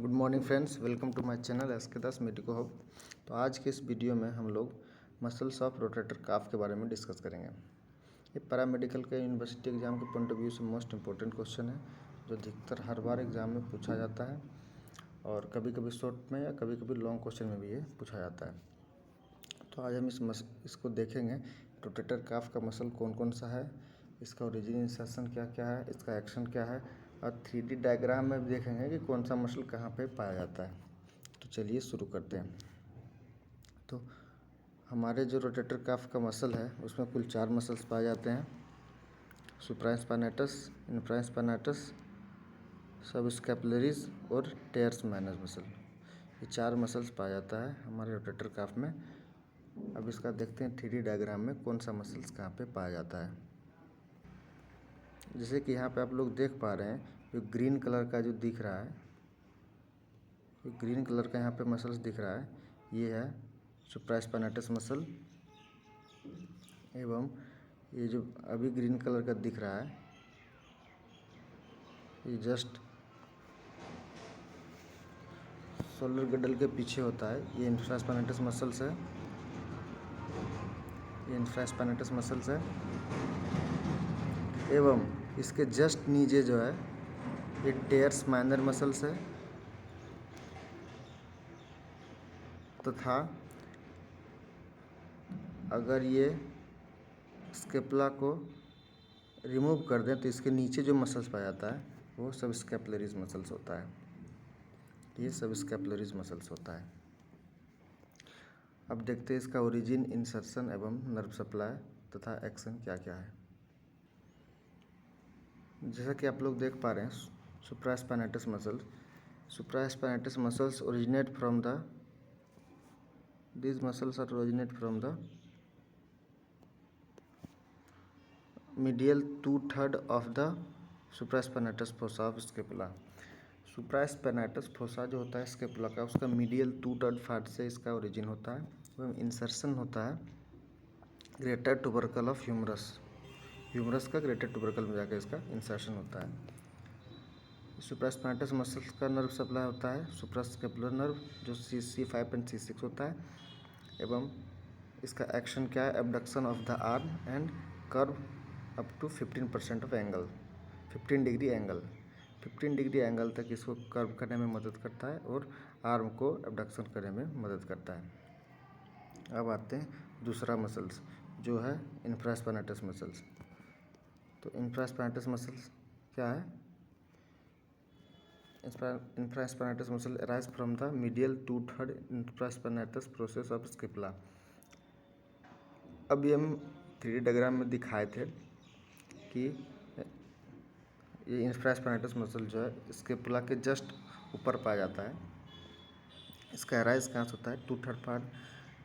Good morning friends, welcome to my channel SK Das medico hub. तो आज के इस वीडियो में हम लोग मसल्स ऑफ रोटेटर काफ के बारे में डिस्कस करेंगे। ये पैरामेडिकल के यूनिवर्सिटी एग्जाम के पॉइंट ऑफ व्यू से मोस्ट इंपॉर्टेंट क्वेश्चन है, जो अधिकतर हर बार एग्जाम में पूछा जाता है और कभी कभी शॉर्ट में या कभी कभी लॉन्ग क्वेश्चन में भी ये पूछा जाता है। तो आज हम इसको देखेंगे, रोटेटर काफ का मसल कौन कौन सा है, इसका ओरिजिन इंसर्शन क्या क्या है, इसका एक्शन क्या है, और 3D डायग्राम में भी देखेंगे कि कौन सा मसल कहाँ पे पाया जाता है। तो चलिए शुरू करते हैं। तो हमारे जो रोटेटर काफ का मसल है उसमें कुल 4 मसल्स पाए जाते हैं: सुप्रास्पाइनेटस, इंफ्रास्पाइनेटस, सबस्कैपुलरीज और टेयर्स माइनर मसल। ये 4 मसल्स पाया जाता है हमारे रोटेटर काफ में। अब इसका देखते हैं 3D डायग्राम में कौन सा मसल्स कहाँ पे पाया जाता है। जैसे कि यहाँ पे आप लोग देख पा रहे हैं, जो ग्रीन कलर का जो दिख रहा है, जो ग्रीन कलर का यहाँ पे मसल्स दिख रहा है, ये है सुप्रास्पाइनेटस मसल। एवं ये जो अभी ग्रीन कलर का दिख रहा है, ये जस्ट शोल्डर गडल के पीछे होता है। ये इंफ्रास्पाइनेटस मसल्स है, ये इंफ्रास्पाइनेटस मसल्स है। एवं इसके जस्ट नीचे जो है ये टेयर्स माइनर मसल्स है, तथा अगर ये स्केपुला को रिमूव कर दें तो इसके नीचे जो मसल्स पाया जाता है वो सबस्कैपुलरीज मसल्स होता है। ये सबस्कैपुलरीज मसल्स होता है। अब देखते हैं इसका ओरिजिन, इंसर्शन एवं नर्व सप्लाई तथा एक्शन क्या क्या है। जैसा कि आप लोग देख पा रहे हैं, supraspinatus muscles originate from the these muscles are originate from the medial 2/3 of the supraspinatus fossa of scapula। Supraspinatus fossa जो होता है स्केपुला का, उसका मीडियल 2/3 पार्ट से इसका ओरिजिन होता है। वह इंसर्शन होता है ग्रेटर ट्यूबरकल ऑफ ह्यूमरस का ग्रेटर ट्यूबरकल में जाकर इसका इंसर्शन होता है। सुप्रास्पाइनेटस मसल्स का नर्व सप्लाई होता है सुप्रास्केपुलर नर्व, जो C5 एंड C6 होता है। एवं इसका एक्शन क्या है? Abduction of the arm and curve up to 15% of angle, 15 degree angle, 15 degree angle तक इसको कर्व करने में मदद करता है और आर्म को एबडक्शन करने में मदद करता है। अब आते हैं दूसरा मसल्स, जो है इंफ्रास्पाइनेटस मसल्स। तो इंफ्रास्पाइनेटस मसल्स क्या है? Infraspinatus muscle arise from the medial 2/3 infraspinatus process of scapula. अभी हम 3D डायग्राम में दिखाए थे कि ये इंफ्रास्पाइनेटस मसल जो है स्केपुला के जस्ट ऊपर पाया जाता है। इसका अराइज कहाँ से होता है? 2/3 part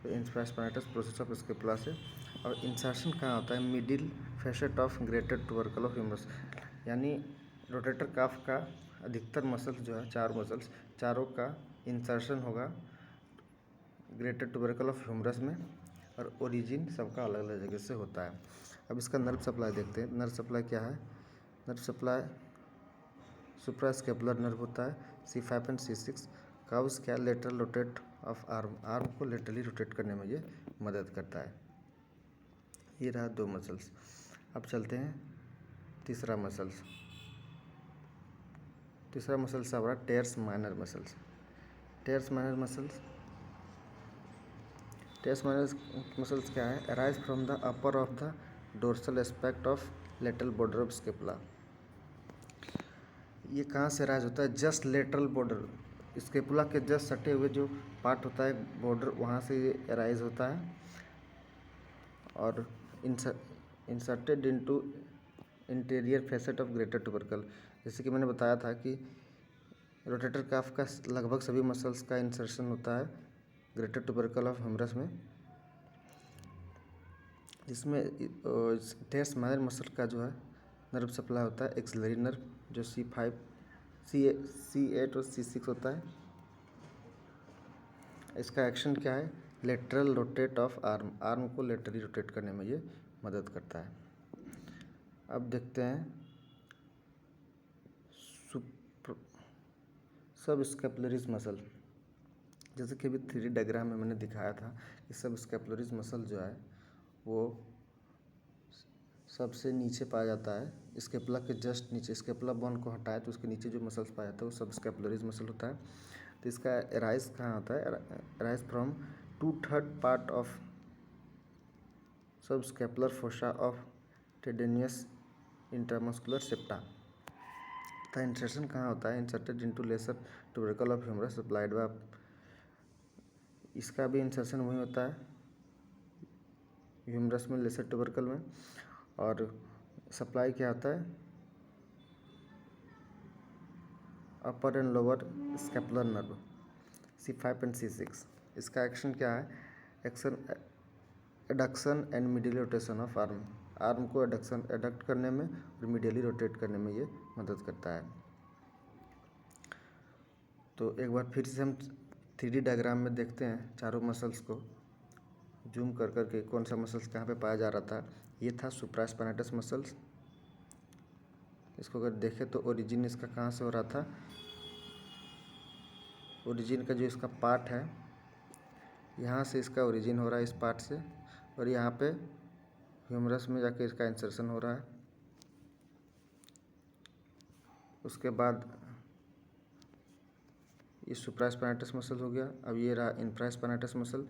infraspinatus process of scapula से। और इंसर्शन कहाँ होता है? Middle facet of greater tubercle of humerus. यानी रोटेटर काफ का अधिकतर मसल्स जो है, 4 मसल्स, चारों का इंसर्शन होगा ग्रेटर ट्यूबरकल ऑफ ह्यूमरस में, और ओरिजिन सबका अलग अलग जगह से होता है। अब इसका नर्व सप्लाई देखते हैं। नर्व सप्लाई क्या है? नर्व सप्लाई सुप्रास्केपुलर नर्व होता है C5 एंड C6। काउस क्या? लेटरल रोटेट ऑफ आर्म को लेटरली रोटेट करने में ये मदद करता है। ये रहा 2 मसल्स। अब चलते हैं तीसरा मसल्स सब रहा tears minor muscles. Tears minor muscles क्या है? Arise from the upper of the dorsal aspect of lateral border of scapula. ये कहाँ से अराइज होता है? जस्ट लेटरल बॉर्डर, स्केपुला के जस्ट सटे हुए जो पार्ट होता है बॉर्डर, वहाँ से ये अराइज होता है और inserted into interior facet of greater tubercle. जैसे कि मैंने बताया था कि रोटेटर काफ का लगभग सभी मसल्स का इंसर्शन होता है ग्रेटर ट्यूबरकल ऑफ ह्यूमरस में, जिसमें टेयर्स माइनर मसल का जो है नर्व सप्लाई होता है एक्सिलरी नर्व, जो C5, C8 और C6 होता है। इसका एक्शन क्या है? लेटरल रोटेट ऑफ आर्म को लेटरली रोटेट करने में ये मदद करता है। अब देखते हैं सब स्कैपुलरीज मसल, जैसे कि अभी 3D डायग्राम में मैंने दिखाया था कि सब स्कैपुलरीज मसल जो है वो सबसे नीचे पाया जाता है। स्कैपुला के जस्ट नीचे, स्कैपुला बोन को हटाए तो उसके नीचे जो मसल्स पाया जाता है वो सब स्कैपुलरीज मसल होता है। तो इसका एराइज कहाँ होता है? Arise from 2/3 part of subscapular fossa of tendinous intramuscular septa. था इंसर्शन कहाँ होता है? Inserted into lesser tubercle of humerus supplied by, इसका भी इंसर्शन वही होता है ह्यूमरस में, लेसर ट्यूबरकल में। और सप्लाई क्या होता है? Upper and lower scapular nerve C5 and C6। इसका एक्शन क्या है? Action adduction and medially rotation of arm, arm को एडक्ट करने में और मिडियली रोटेट करने में ये मदद करता है। तो एक बार फिर से हम 3D डायग्राम में देखते हैं चारों मसल्स को जूम कर करके कौन सा मसल्स कहाँ पे पाया जा रहा था। ये था सुप्रास्पाइनेटस मसल्स। इसको अगर देखें तो ओरिजिन इसका कहाँ से हो रहा था? ओरिजिन का जो इसका पार्ट है यहाँ से इसका ओरिजिन हो रहा है, इस पार्ट से, और यहाँ पे ह्यूमरस में जाके इसका इंसर्शन हो रहा है। उसके बाद ये सुप्रास्पाइनेटस मसल हो गया। अब ये रहा इंफ्रास्पाइनेटस मसल।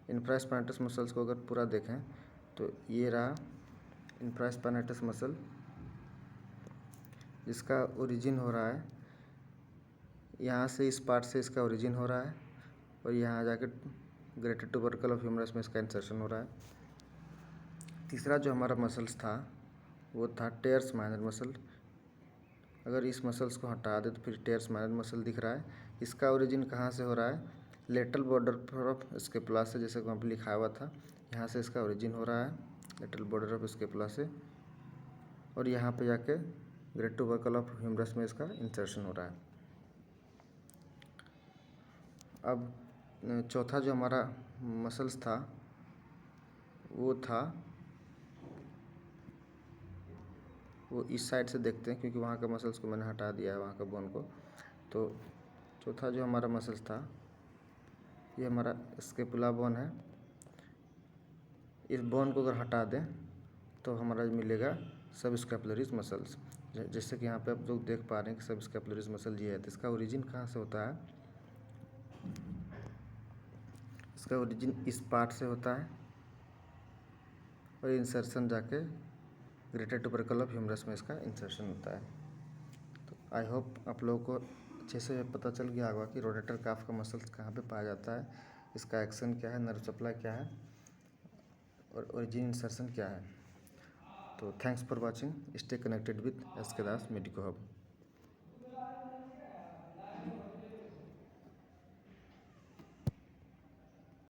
इंफ्रास्पाइनेटस मसल्स को अगर पूरा देखें तो ये रहा इंफ्रास्पाइनेटस मसल, इसका ओरिजिन हो रहा है यहाँ से, इस पार्ट से इसका ओरिजिन हो रहा है, और यहाँ जाके ग्रेटर ट्यूबरकल ऑफ ह्यूमरस में इसका इंसर्शन हो रहा है। तीसरा जो हमारा मसल्स था वो था टेयर्स माइनर मसल। अगर इस मसल्स को हटा दे तो फिर टेयर्स माइनर मसल दिख रहा है। इसका ओरिजिन कहाँ से हो रहा है? लेटरल बॉर्डर ऑफ स्कैपुला से, जैसे वहाँ पे लिखा हुआ था, यहाँ से इसका ओरिजिन हो रहा है लेटरल बॉर्डर ऑफ स्कैपुला से, और यहाँ पे जाके ग्रेटर ट्यूबरकल ऑफ ह्यूमरस में इसका इंसर्शन हो रहा है। अब चौथा जो हमारा मसल्स था वो इस साइड से देखते हैं, क्योंकि वहाँ का मसल्स को मैंने हटा दिया है, वहाँ का बोन को। तो चौथा जो हमारा मसल्स था ये हमारा स्कैपुला बोन है। इस बोन को अगर हटा दें तो हमारा मिलेगा सब स्कैपुलरीज मसल्स। जैसे कि यहाँ पे आप लोग देख पा रहे हैं कि सब स्कैपुलरीज मसल ये है। तो इसका ओरिजिन कहाँ से होता है? इसका ओरिजिन इस पार्ट से होता है और इंसर्शन जाके ग्रेटर ट्यूबरकल ऑफ ह्यूमरस में इसका इंसर्शन होता है। तो आई होप आप लोगों को अच्छे से पता चल गया होगा कि रोटेटर काफ का मसल्स कहाँ पे पाया जाता है, इसका एक्शन क्या है, नर्व सप्लाई क्या है, और ओरिजिन इंसर्शन क्या है। तो thanks for watching, stay connected with SK Das medico hub.